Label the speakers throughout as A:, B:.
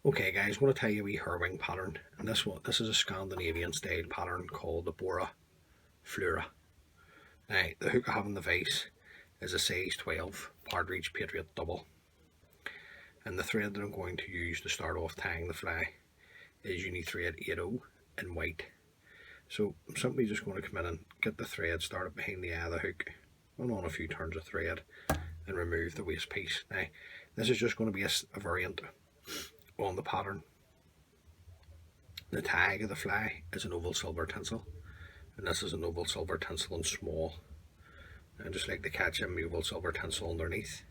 A: Okay guys, I want to tell you a wee herwing pattern, and this is a Scandinavian style pattern called the Borre Flua. Now the hook I have in the vise is a size 12 partridge patriot double, and the thread that I'm going to use to start off tying the fly is uni thread 80 in white. So I'm simply just going to come in and get the thread started behind the eye of the hook, run on a few turns of thread and remove the waste piece. Now this is just going to be a variant on the pattern. The tag of the fly is an oval silver tinsel, and this is an oval silver tinsel in small. And just like to catch in the oval silver tinsel underneath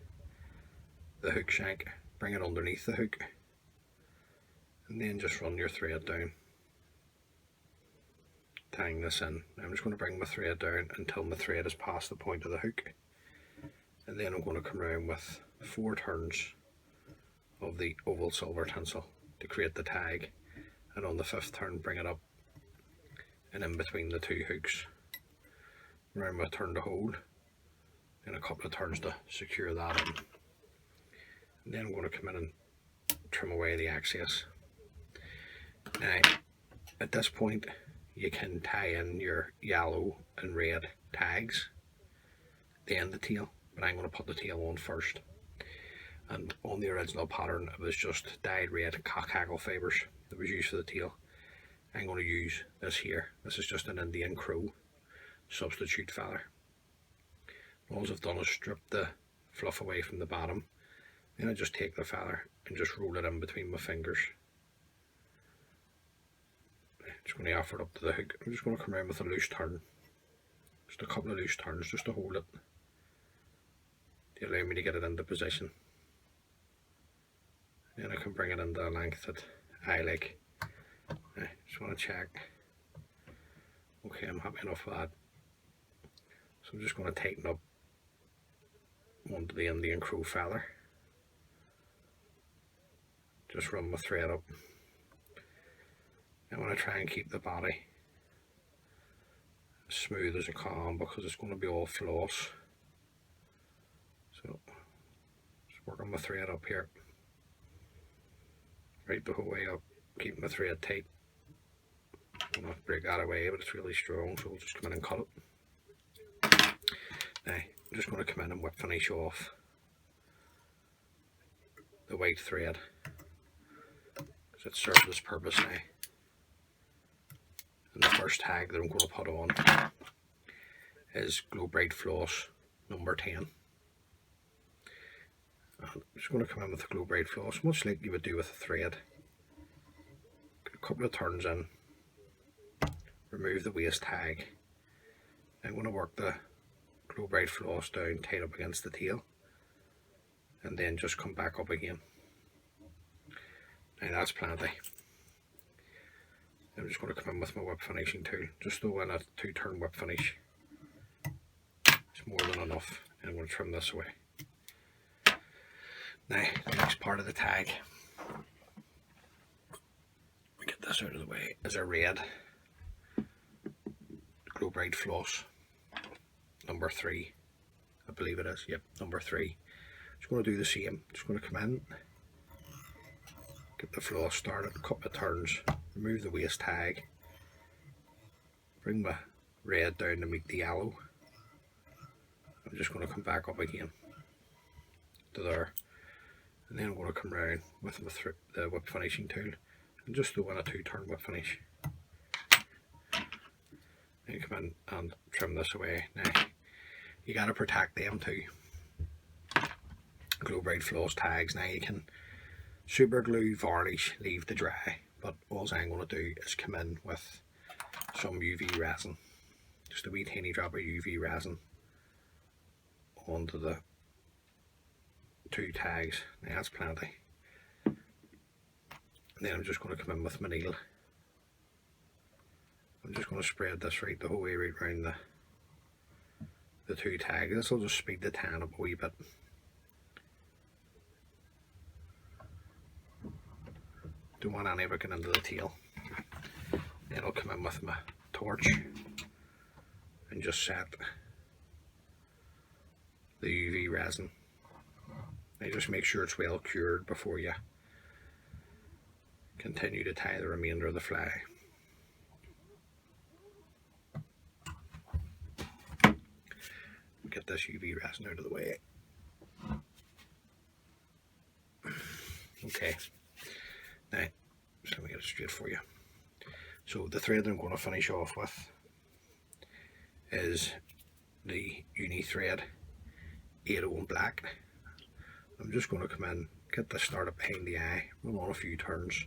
A: the hook shank, bring it underneath the hook, and then just run your thread down, tying this in. I'm just going to bring my thread down until my thread is past the point of the hook, and then I'm going to come around with 4 turns of the oval silver tinsel to create the tag, and on the 5th turn bring it up and in between the 2 hooks, around my turn to hold, and a couple of turns to secure that in. And then I'm going to come in and trim away the excess. Now at this point you can tie in your yellow and red tags, then the tail, but I'm going to put the tail on first. And on the original pattern it was just dyed red cockhackle fibres that was used for the tail. I'm going to use this here. This is just an Indian crow substitute feather. All I've done is strip the fluff away from the bottom, then I just take the feather and just roll it in between my fingers. Just going to offer it up to the hook. I'm just going to come around with a loose turn, just a couple of loose turns just to hold it, to allow me to get it into position. Then I can bring it into a length that I like. I just want to check. Okay, I'm happy enough with that. So I'm just going to tighten up onto the Indian crow feather. Just run my thread up. I want to try and keep the body as smooth as I can because it's going to be all floss. So just working my thread up here, right the whole way up, keeping my thread tight. I'm not break that away, but it's really strong, so we'll just come in and cut it. Now I'm just going to come in and whip finish off the white thread, because it serves its purpose now. And the first tag that I'm going to put on is Glow Bright Floss number 10. And I'm just going to come in with the Glow Bright Floss, much like you would do with a thread. Get a couple of turns in, remove the waste tag. I'm going to work the Glow Bright Floss down tight up against the tail, and then just come back up again. Now that's plenty. I'm just going to come in with my whip finishing tool, just throw in a 2-turn whip finish. It's more than enough, and I'm going to trim this away. Now the next part of the tag, we get this out of the way, is a red Glow Bright Floss number 3, I believe it is. Yep, number 3. Just going to do the same. Just going to come in, get the floss started, a couple of turns, remove the waste tag, bring my red down to meet the yellow. I'm just going to come back up again to there, and then I'm going to come around with the whip finishing tool and just throw in a 2-turn whip finish. Then come in and trim this away. Now you got to protect them too. Glow Bright Floss tags, now you can super glue, varnish, leave to dry, but all I'm going to do is come in with some UV resin, just a wee tiny drop of UV resin onto the 2 tags. Now that's plenty. And then I'm just going to come in with my needle. I'm just going to spread this right the whole way right around the 2 tags. This will just speed the tan up a wee bit. Don't want any of it getting into the tail. Then I'll come in with my torch and just set the UV resin. Now just make sure it's well cured before you continue to tie the remainder of the fly. Get this UV resin out of the way. Okay, now just let me get it straight for you. So the thread that I'm going to finish off with is the uni thread 801 black. I'm just going to come in, get this started behind the eye, run on a few turns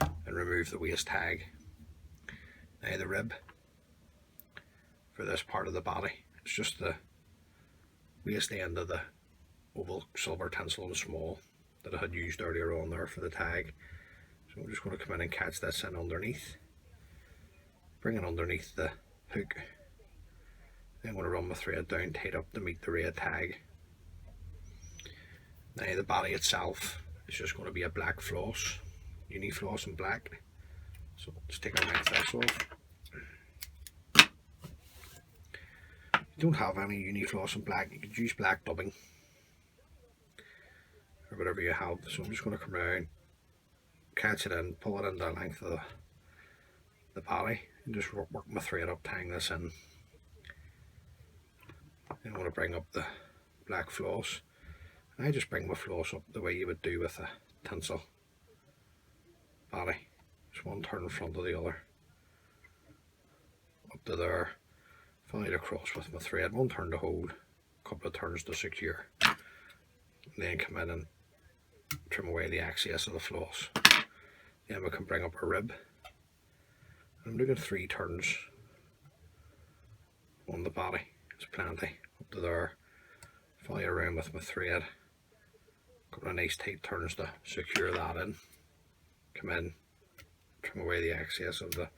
A: and remove the waist tag. Now the rib for this part of the body, it's just the waist end of the oval silver tinsel and small that I had used earlier on there for the tag. So I'm just going to come in and catch this in underneath, bring it underneath the hook. Then I'm going to run my thread down tight up to meet the red tag. Now the body itself is just going to be a black floss, uni floss in black. So just take a length this off. If you don't have any uni floss in black, you could use black dubbing or whatever you have. So I'm just going to come around, catch it in, pull it in the length of the body and just work my thread up, tying this in. Then I'm going to bring up the black floss. I just bring my floss up the way you would do with a tinsel body. Just one turn in front of the other. Up to there. Follow it across with my thread. One turn to hold, a couple of turns to secure. And then come in and trim away the excess of the floss. Then we can bring up a rib. I'm looking at 3 turns on the body. It's plenty. Up to there. Follow it around with my thread. A couple of nice tight turns to secure that in. Come in, trim away the excess of the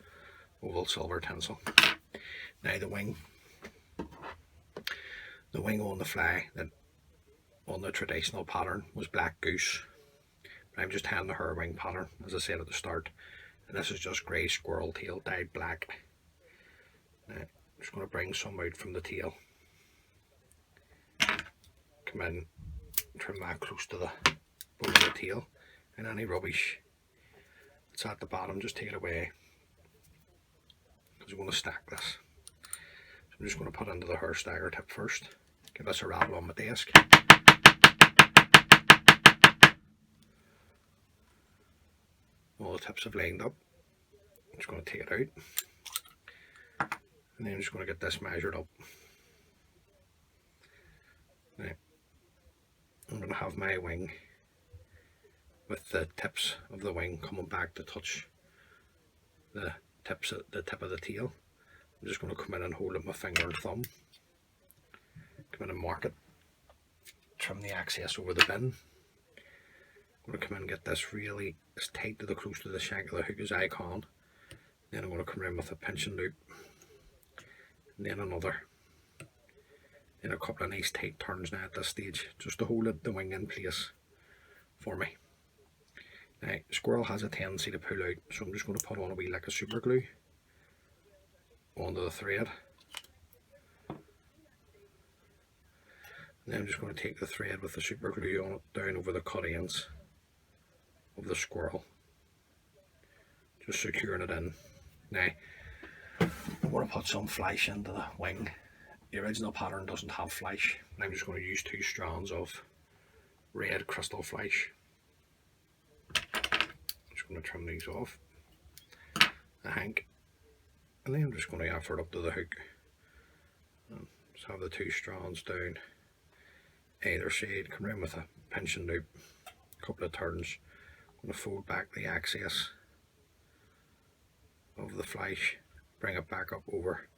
A: oval silver tinsel. Now the wing on the fly that on the traditional pattern was black goose. I'm just tying the hair wing pattern as I said at the start, and this is just grey squirrel tail dyed black. Now I'm just going to bring some out from the tail. Come in, trim that close to the bone of the tail, and any rubbish that's at the bottom just take it away because we're going to stack this. So I'm just going to put into the hair stagger tip first, give this a rattle on my desk. All the tips have lined up. I'm just going to take it out and then I'm just going to get this measured up. Now I'm going to have my wing with the tips of the wing coming back to touch the tip of the tail. I'm just going to come in and hold it with my finger and thumb. Come in and mark it. Trim the excess over the bin. I'm going to come in and get this really as tight to the close to the shank of the hook as I can. Then I'm going to come in with a pinching loop. And then another. Then a couple of nice tight turns now at this stage, just to hold the wing in place for me. Now, squirrel has a tendency to pull out, so I'm just going to put on a wee lick of super glue onto the thread. And then I'm just going to take the thread with the super glue on it down over the cut ends of the squirrel, just securing it in. Now, I'm going to put some flash into the wing. The original pattern doesn't have flash, and I'm just going to use 2 strands of red crystal flash. I'm just going to trim these off a hank, and then I'm just going to effort up to the hook. Just have the 2 strands down either side, come around with a pinching loop, a couple of turns. I'm going to fold back the excess of the flash, bring it back up over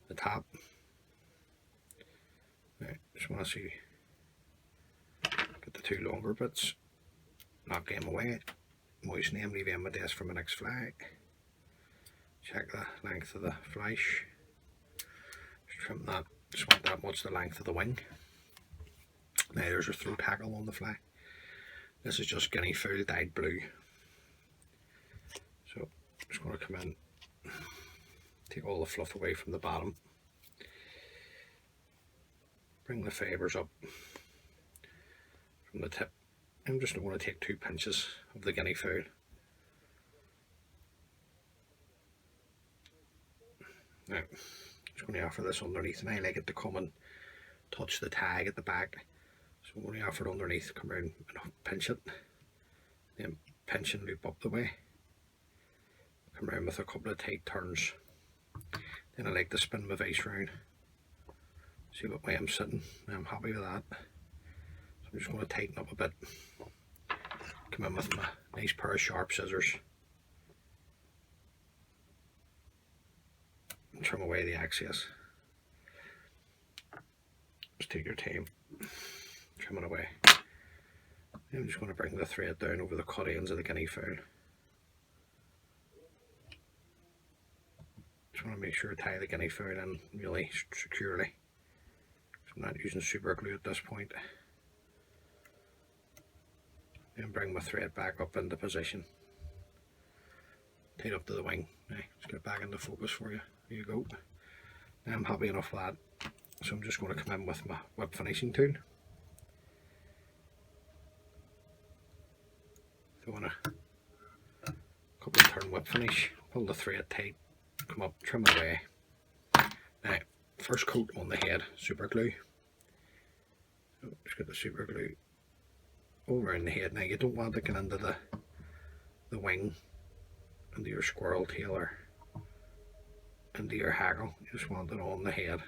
A: the top. Now, just want to see, get the 2 longer bits, knock them away, moisten them, leave them on my desk for my next fly. Check the length of the flash, just trim that, just want that much the length of the wing. Now there's a throat tackle on the fly. This is just guinea fowl dyed blue. So I'm just going to come in, take all the fluff away from the bottom. Bring the fibres up from the tip. I'm just going to take 2 pinches of the guinea fowl Now, I'm just going to offer this underneath, and I like it to come and touch the tag at the back. So I'm going to offer it underneath, come around and pinch it, then pinch and loop up the way. Come around with a couple of tight turns. Then I like to spin my vise round. See what way I'm sitting. I'm happy with that. So I'm just going to tighten up a bit. Come in with my nice pair of sharp scissors. And trim away the excess. Just take your time. Trim it away. I'm just going to bring the thread down over the cut ends of the guinea fowl. Just want to make sure I tie the guinea fowl in really securely. I'm not using super glue at this point. Then bring my thread back up into position. Tight up to the wing. Now, let's get it back into focus for you. There you go. Now I'm happy enough with that. So I'm just going to come in with my whip finishing tool. Throw in a couple of turn whip finish. Pull the thread tight. Come up, trim away. Now, first coat on the head, super glue. So just get the super glue all around the head. Now you don't want to get into the wing, into your squirrel tail or into your haggle. You just want it on the head.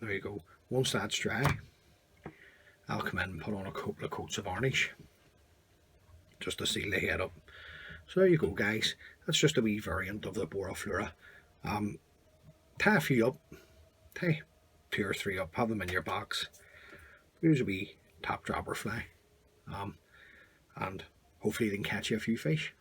A: There you go. Once that's dry, I'll come in and put on a couple of coats of varnish just to seal the head up. So there you go, guys. That's just a wee variant of the Borre Flua. Tie a few up, tie 2 or 3 up, have them in your box. Use a wee top dropper fly, and hopefully they can catch you a few fish.